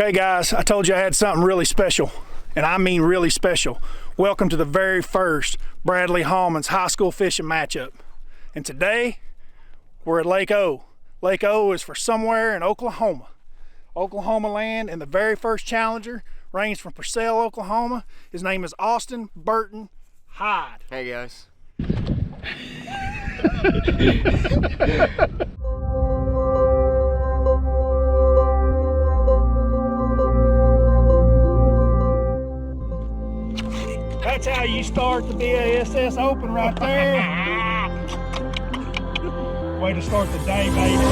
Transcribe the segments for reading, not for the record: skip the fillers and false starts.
Okay guys, I told you I had something really special, and I mean really special. Welcome to the very first Bradley Hallman's high school fishing matchup. And today, we're at Lake O. Lake O is for somewhere in Oklahoma. Oklahoma land, and the very first challenger ranges from Purcell, Oklahoma. His name is Austin Burton Hyde. Hey guys. That's how you start the BASS Open right there. Way to start the day, baby.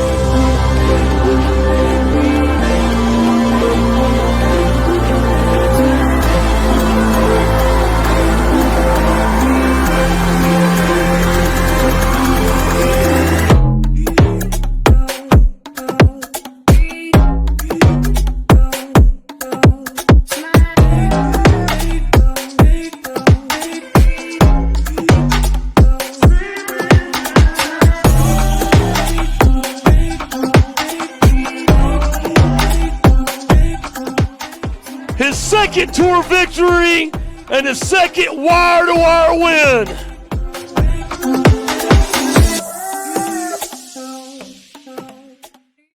His second tour victory and his second wire-to-wire win.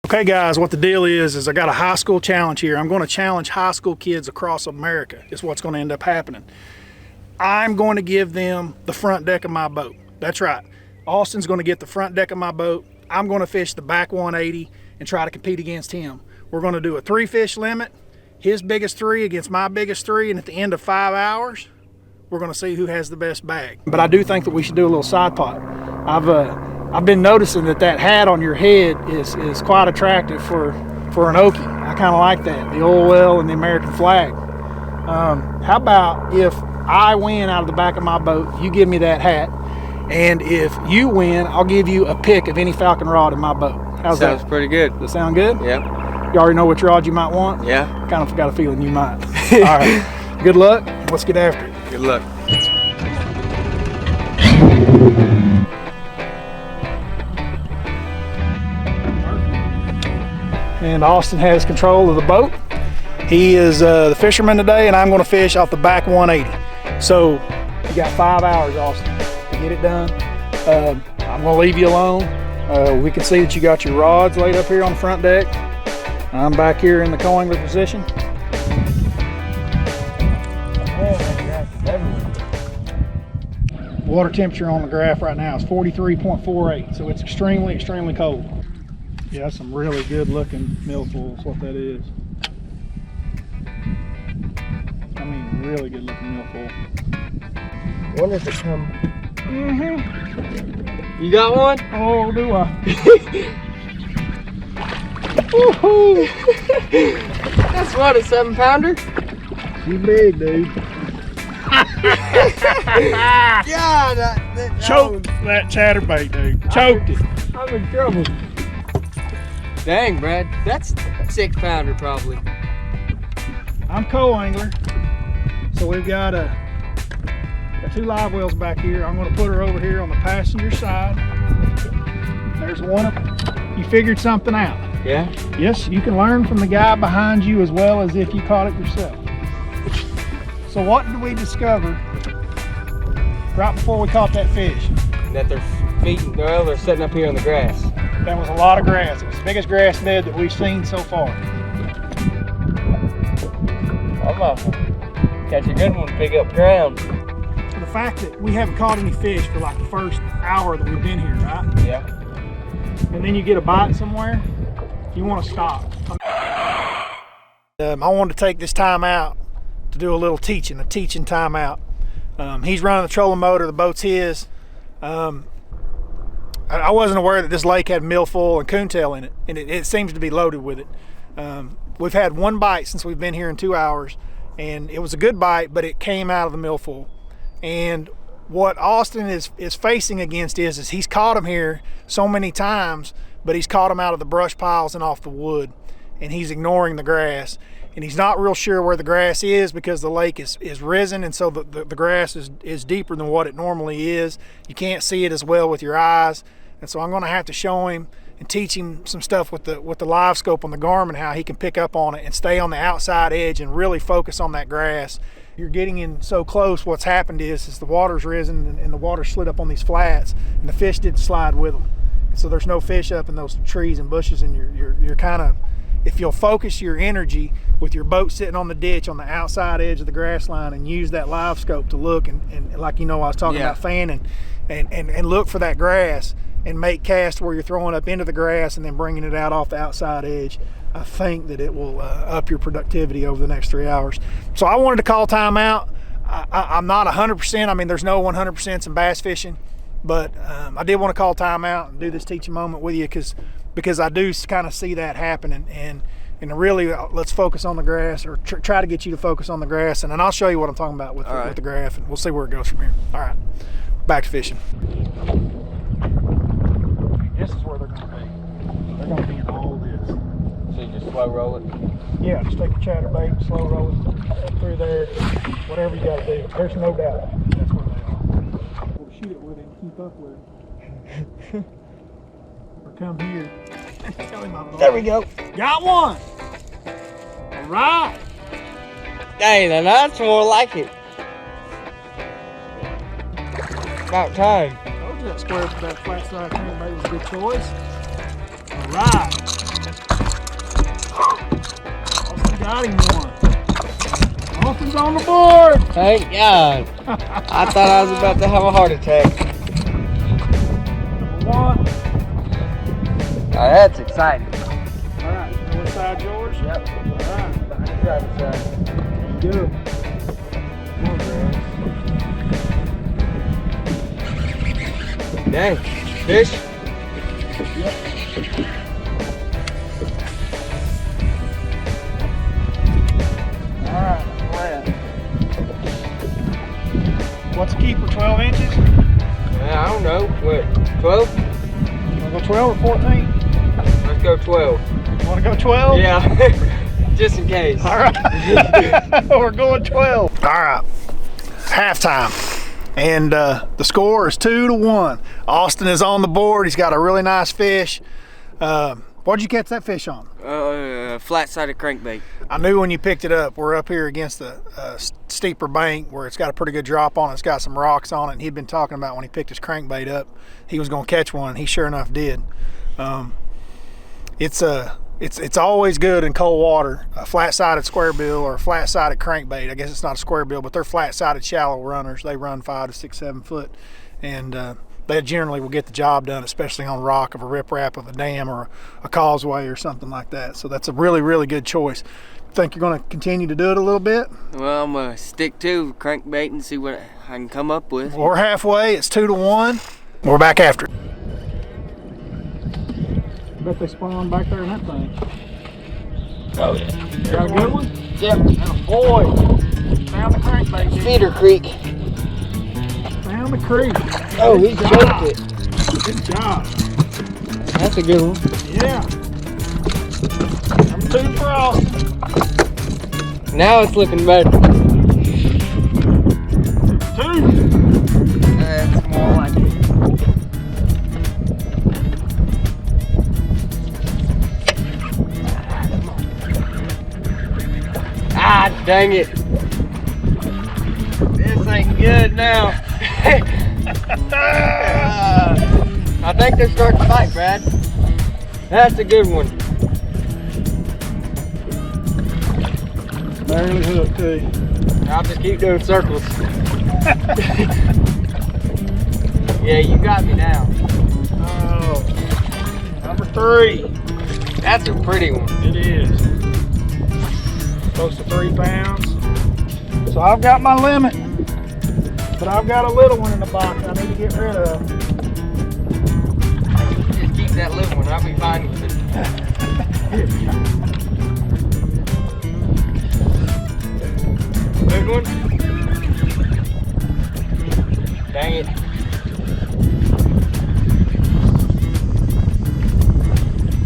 Okay guys, what the deal is I got a high school challenge here. I'm going to challenge high school kids across America is what's going to end up happening. I'm going to give them the front deck of my boat. That's right. Austin's going to get the front deck of my boat. I'm going to fish the back 180 and try to compete against him. We're going to do a 3-fish limit. His biggest 3 against my biggest 3, and at the end of 5 hours, we're going to see who has the best bag. But I do think that we should do a little side pot. I've been noticing that hat on your head is quite attractive for an Okie. I kind of like that, the oil well and the American flag. How about if I win out of the back of my boat, you give me that hat, and if you win, I'll give you a pick of any falcon rod in my boat. How's that? Sounds pretty good. Does that sound good? Yeah. You already know which rod you might want? Yeah. Kind of got a feeling you might. All right. Good luck. Let's get after it. Good luck. And Austin has control of the boat. He is the fisherman today, and I'm going to fish off the back 180. So you got 5 hours, Austin, to get it done. I'm going to leave you alone. We can see that you got your rods laid up here on the front deck. I'm back here in the co-angler position. Water temperature on the graph right now is 43.48, so it's extremely, extremely cold. Yeah, that's some really good looking milfoil is what that is. I mean, really good looking milfoil. Wonder if it come. You got one? Oh, do I? Woohoo! That's what, a 7-pounder? You big, dude. God, Choked that chatterbait, dude. Choked it. I'm in trouble. Dang, Brad, that's a 6-pounder probably. I'm co-angler, so we've got 2 live wells back here. I'm going to put her over here on the passenger side. There's one of them. You figured something out. Yeah? Yes, you can learn from the guy behind you as well as if you caught it yourself. So what did we discover right before we caught that fish? That they're feeding, well, they're sitting up here on the grass. That was a lot of grass. It was the biggest grass bed that we've seen so far. I'm off. Catch a good one, pick up ground. The fact that we haven't caught any fish for like the first hour that we've been here, right? Yeah. And then you get a bite somewhere, you want to stop. I wanted to take this time out to do a little teaching, a teaching time out. He's running the trolling motor, the boat's his. I wasn't aware that this lake had milfoil and coontail in it, and it seems to be loaded with it. We've had one bite since we've been here in 2 hours, and it was a good bite, but it came out of the milfoil. And what Austin is facing against is he's caught them here so many times, but he's caught them out of the brush piles and off the wood, and he's ignoring the grass. And he's not real sure where the grass is because the lake is risen, and so the grass is deeper than what it normally is. You can't see it as well with your eyes, and so I'm going to have to show him and teach him some stuff with the live scope on the Garmin, how he can pick up on it and stay on the outside edge and really focus on that grass. You're getting in so close, what's happened is the water's risen and the water slid up on these flats, and the fish didn't slide with them. So there's no fish up in those trees and bushes, and you're kind of, if you'll focus your energy with your boat sitting on the ditch on the outside edge of the grass line and use that live scope to look and like, you know, I was talking about fanning and look for that grass and make cast where you're throwing up into the grass and then bringing it out off the outside edge, I think that it will up your productivity over the next 3 hours. So I wanted to call timeout. I'm not 100%. I mean, there's no 100% in bass fishing, but I did want to call timeout and do this teaching moment with you because I do kind of see that happening. And really, let's focus on the grass, or try to get you to focus on the grass, and then I'll show you what I'm talking about with the graph, and we'll see where it goes from here. All right, back to fishing. This is where they're going to be. They're going to be in all of this. So you just slow roll it? Yeah, just take your chatterbait, slow roll it up through there, whatever you got to do. There's no doubt that's where they are. We'll shoot it with it and keep up with it. Or come here. Tell him I'm there we go. Got one. All right. Dang, now that's more like it. About time. Told you that flat side crankbait was a good choice. All right. Austin got him one. Austin's on the board. Thank God. I thought I was about to have a heart attack. Number one. Oh, that's exciting. All right. North side yours? Yep. All right. Behind the driver's side. Good. Come on, bro. Dang. Fish? Yep. All right. What's a keeper? 12 inches? Yeah, I don't know. What? 12? You want to go 12 or 14? Let's go 12. You want to go 12? Yeah. Just in case. All right. We're going 12. All right. Halftime. And the score is 2-1. Austin is on the board. He's got a really nice fish. What'd you catch that fish on? Flat-sided crankbait. I knew when you picked it up. We're up here against the steeper bank where it's got a pretty good drop on it. It's got some rocks on it. And he'd been talking about when he picked his crankbait up, he was going to catch one. And he sure enough did. It's always good in cold water. A flat-sided square bill or a flat-sided crankbait. I guess it's not a square bill, but they're flat-sided shallow runners. They run 5 to 6, 7 foot, and they generally will get the job done, especially on rock of a riprap of a dam or a causeway or something like that. So that's a really, really good choice. Think you're going to continue to do it a little bit? Well, I'm gonna stick to crankbait and see what I can come up with. We're halfway. It's 2-1. We're back after it. I bet they spawn back there in that thing. Oh yeah. Got a good one? Yep. Oh, boy. Found the crankbait. Dude. Feeder creek. Found the creek. Oh, he choked it. Good job. That's a good one. Yeah. Number 2 for Austin. Now it's looking better. 2. That's more like it. Ah, dang it. This ain't good now. I think they're starting to fight, Brad. That's a good one. Barely hooked, too. I'll just keep doing circles. Yeah, you got me now. Oh. Number 3. That's a pretty one. It is. Close to 3 pounds. So I've got my limit, but I've got a little one in the box I need to get rid of. Just keep that little one. I'll be fine with it. Big one? Dang it.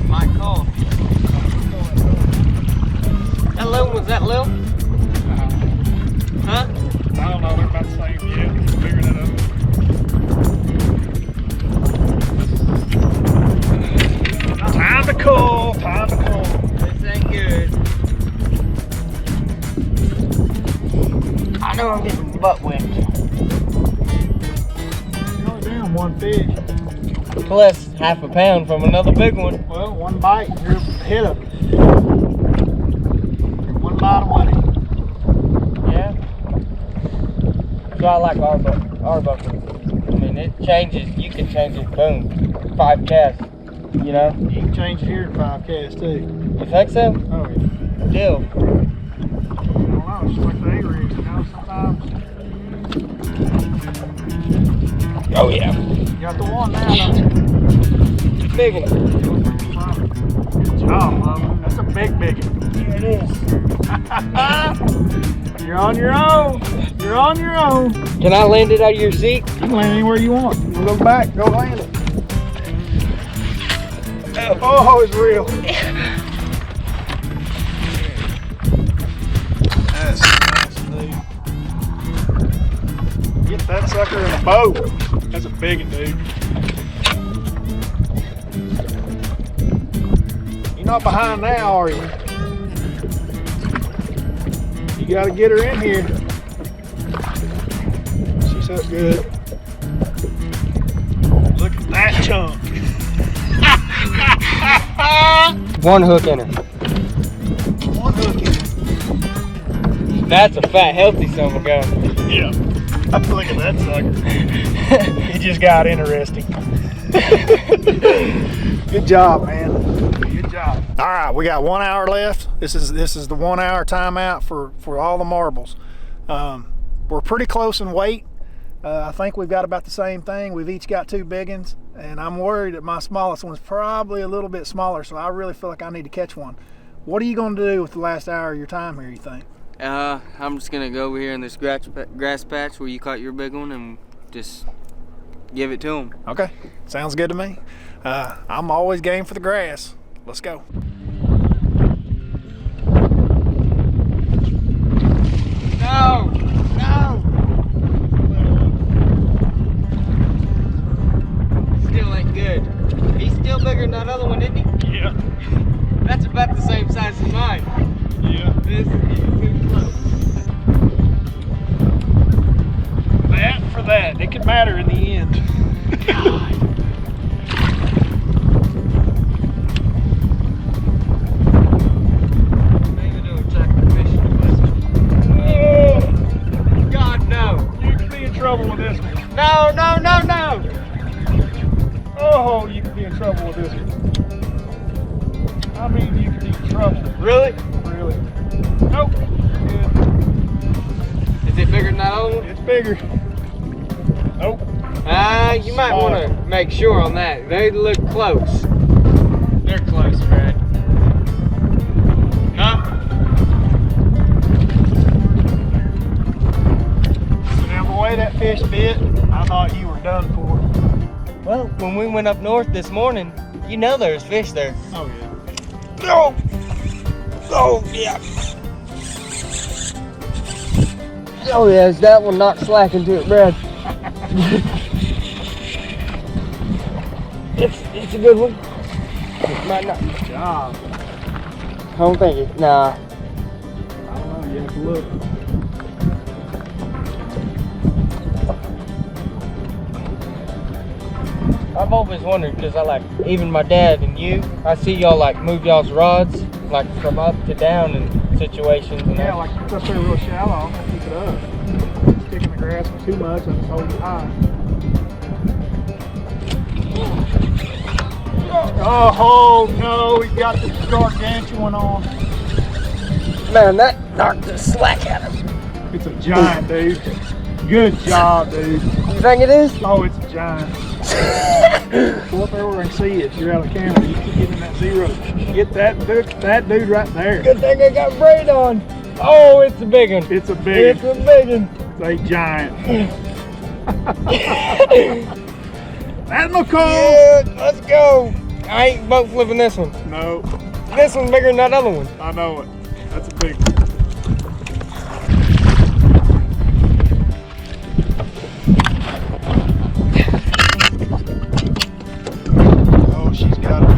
Might call. That little was that little? Huh? I don't know, they're about the same. Yeah, figuring it out. know I'm getting butt whipped. You're only down one fish. Plus half a pound from another big one. Well, one bite, you're ahead of it. You're one bite away. Yeah. So I like our bucket. I mean, it changes. You can change it. Boom, 5 casts. You know. You can change it here in 5 casts too. You think so? Oh yeah. Deal. I don't know, it's just like the A-rigs, you know, sometimes. Oh yeah. You got the one now, don't you? Big one. Good job, Bubba. That's a big one. Here it is. You're on your own. You're on your own. Can I land it out of your seat? You can land anywhere you want. You go back, go land it. Oh, it's real. That's nice, dude. Get that sucker in a boat. That's a big one, dude. You're not behind now, are you? You gotta get her in here. She's up good. Look at that chunk. One hook in her. One hook in it. That's a fat, healthy son of a gun. Yeah. Look at that sucker. He just got interesting. Good job, man. Good job. All right, we got 1 hour left. This is the 1 hour timeout for all the marbles. We're pretty close in weight. I think we've got about the same thing. We've each got 2 big ones, and I'm worried that my smallest one's probably a little bit smaller, so I really feel like I need to catch one. What are you going to do with the last hour of your time here, you think? I'm just gonna go over here in this grass patch where you caught your big one and just give it to him. Okay, sounds good to me. I'm always game for the grass. Let's go. No! No! Still ain't good. He's still bigger than that other one, isn't he? Yeah. That's about the same size as mine. Yeah. This is too close. That for that. It could matter in the end. God. Maybe do a check the fish. Oh, God, no. you could be in trouble with this one. No, no, no, no. Oh, you could be in trouble with this one. I mean, you could be in trouble. Really? Really. Nope. Good. Is it bigger than that other one? It's bigger. Nope. You might want to make sure on that. They look close. They're close, Brad. Huh? Now, the way that fish bit, I thought you were done for. Well, when we went up north this morning, you know there's fish there. Oh, yeah. No! Oh, yeah. Oh, yeah, is that one not slacking to it, Brad? It's a good one. It might not. Good job. I don't think it. Nah. I don't know. You have to look. I've always wondered because I like, even my dad and you, I see y'all like move y'all's rods like from up to down in situations. And Yeah, like it's up there real shallow. I'm gonna keep it up. Sticking the grass for too much and just hold it high. Oh no, he's got the gargantuan on. man, that knocked the slack out of him. It's a giant, dude. Good job, dude. You think it is? Oh, it's a giant. Go up there where I can see it. You're out of camera. You keep getting that 0. Get that dude right there. Good thing I got braid on. Oh, it's a big one. It's a big It's a big one. It's a giant. That's Nicole. Yeah, let's go. I ain't boat flipping this one. No, This one's bigger than that other one. I know it. That's a big one. Oh, she's got it.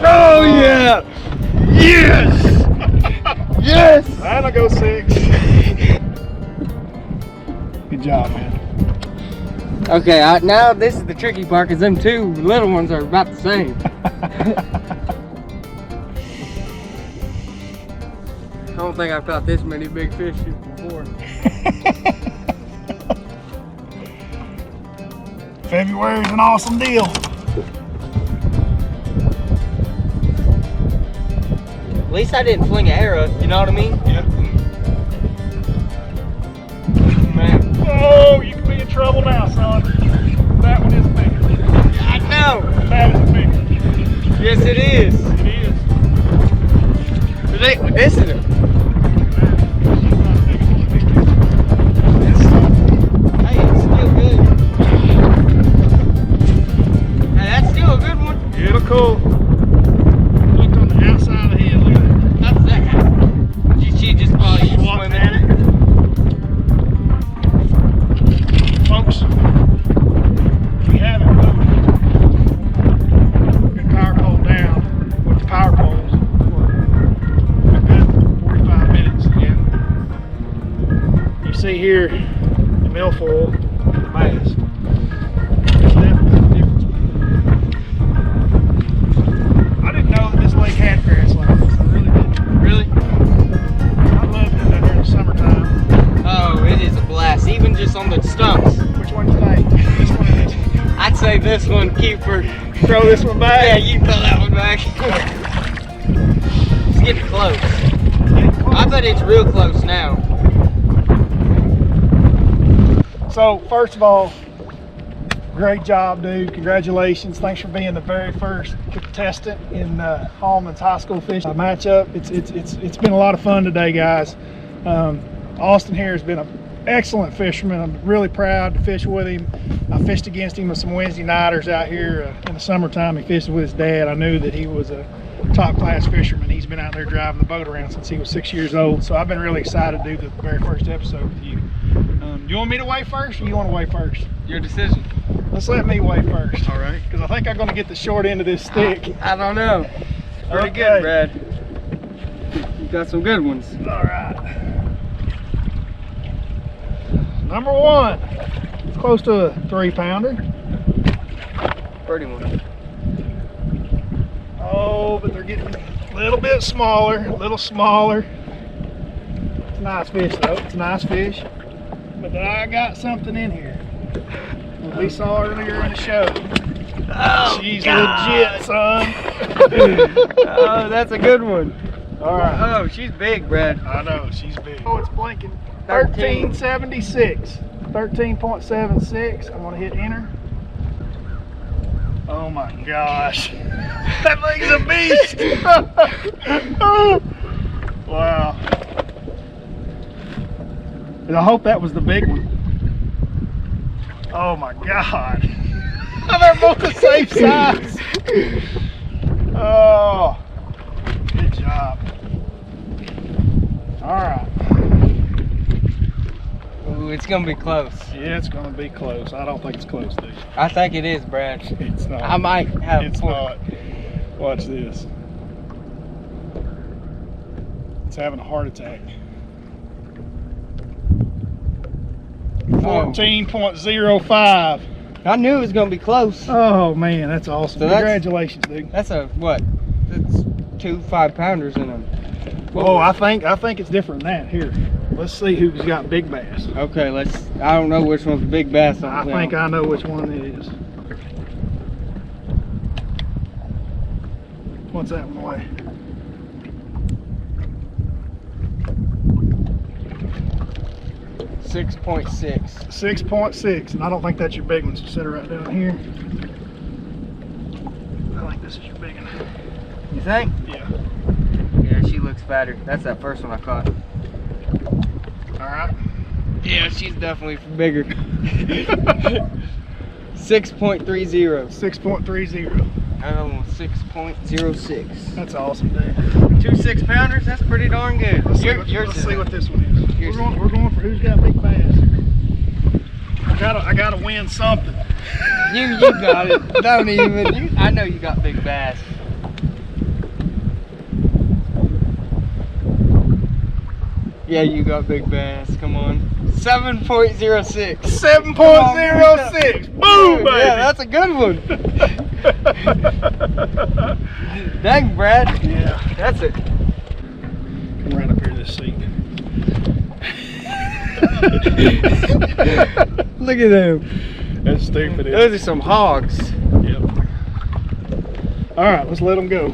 Oh yeah! Yes! go 6. Good job, man. Okay, now this is the tricky part because them 2 little ones are about the same. I don't think I've caught this many big fish before. February's an awesome deal. At least I didn't fling an arrow, you know what I mean? Yeah. Man. Oh, you could be in trouble now, son. That one is bigger. I know. That is bigger. Yes, it is. It is. This is it. Hey, it's still good. Hey, that's still a good one. Beautiful. Looked on the outside of the head. Look at that. How's that happen? She just probably Swatting swimming at it. Folks, we have it moved. Good power pole down with the power poles for a good 45 minutes. Yeah. You see here the milfoil, the bass. There's definitely a difference. I didn't know that this lake had grass like this. I really didn't. Really? I love it down here in the summertime. Oh, it is a blast. Even just on the stumps. Which one do you think? This one is. I'd say this one, keeper. Throw this one back. Yeah, you throw that one back. It's getting close. I bet it's real close now. So, first of all, great job, dude. Congratulations. Thanks for being the very first contestant in Hallman's high school fishing matchup. It's been a lot of fun today, guys. Austin here has been an excellent fisherman. I'm really proud to fish with him. I fished against him with some Wednesday nighters out here in the summertime. He fished with his dad. I knew that he was a top-class fisherman. He's been out there driving the boat around since he was 6 years old. So I've been really excited to do the very first episode with you. Do you want me to weigh first, or you want to weigh first? Your decision. Let's let me weigh first. All right. Because I think I'm going to get the short end of this stick. I don't know. Pretty Okay. good, Brad. You got some good ones. All right. Number 1. It's close to a 3-pounder. Pretty one. Oh, but they're getting a little bit smaller, a little smaller. It's a nice fish, though. It's a nice fish. But I got something in here that we saw earlier in the show. Oh, She's God. legit, son. Oh, that's a good one. All right. Oh, she's big, Brad. I know, she's big. Oh, it's blinking. 13. 1376. 13.76. I'm gonna hit enter. Oh my gosh. That thing's a beast. Wow. And I hope that was the big one. Oh my God. They're both the same size. Oh, good job. All right. Ooh, it's gonna be close. Yeah, it's gonna be close. I don't think it's close, dude. I think it is, Brad. It's not. I might have It's four. not. Watch this. It's having a heart attack. 14.05. I knew it was gonna be close. Oh man, that's awesome. So that's- Congratulations, dude. That's a what? That's 2 5-pounders in them. Oh, I think it's different than that. Here, let's see who's got big bass. Okay, let's. I don't know which one's the big bass on I them. think I know which one it is. What's that one weigh? .6. 6.6, and I don't think that's your big one, so set her right down here. I think this is your big one. You think? Yeah. Yeah, she looks fatter. That's that first one I caught. All right. Yeah, she's definitely bigger. 6.30. 6.30. Another one 6.06. That's awesome, dude. 2 6-pounders. That's pretty darn good. Let's Yours see is- what this one is. Yours We're going for who's got big bass. I gotta win something. You got it. Don't even. I know you got big bass. Yeah, you got big bass. Come on. 7.06. 7.06. Boom, baby. Yeah, that's a good one. Dang, Brad. Yeah. That's it. Come right up here to this seat. Look at them. That's stupid. Those are some hogs. Yep. All right, let's let them go.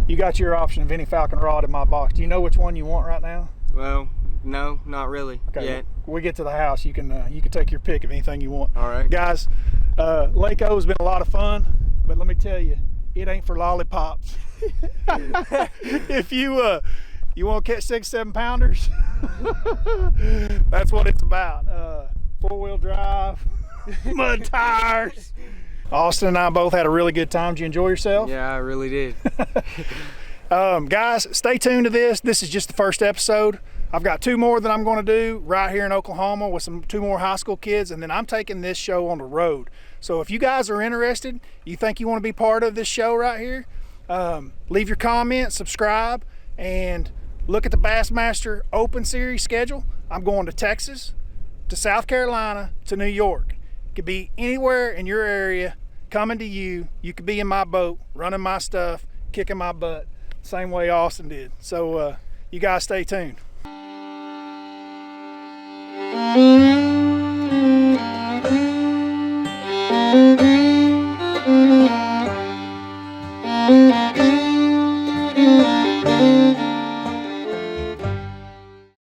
You got your option of any Falcon rod in my box. Do you know which one you want right now? Well, no, not really yet. When we get to the house, you can take your pick of anything you want. All right. Guys, Lake O has been a lot of fun, but let me tell you, it ain't for lollipops. If you want to catch 6-7 pounders, that's what it's about. 4-wheel drive, mud tires. Austin and I both had a really good time. Did you enjoy yourself? Yeah, I really did. Guys, stay tuned to this. This is just the first episode. I've got 2 more that I'm going to do right here in Oklahoma with 2 more high school kids, and then I'm taking this show on the road. So if you guys are interested, you think you want to be part of this show right here, leave your comments, subscribe, and look at the Bassmaster Open Series schedule. I'm going to Texas, to South Carolina, to New York. It could be anywhere in your area coming to you. You could be in my boat, running my stuff, kicking my butt, same way Austin did. So you guys stay tuned.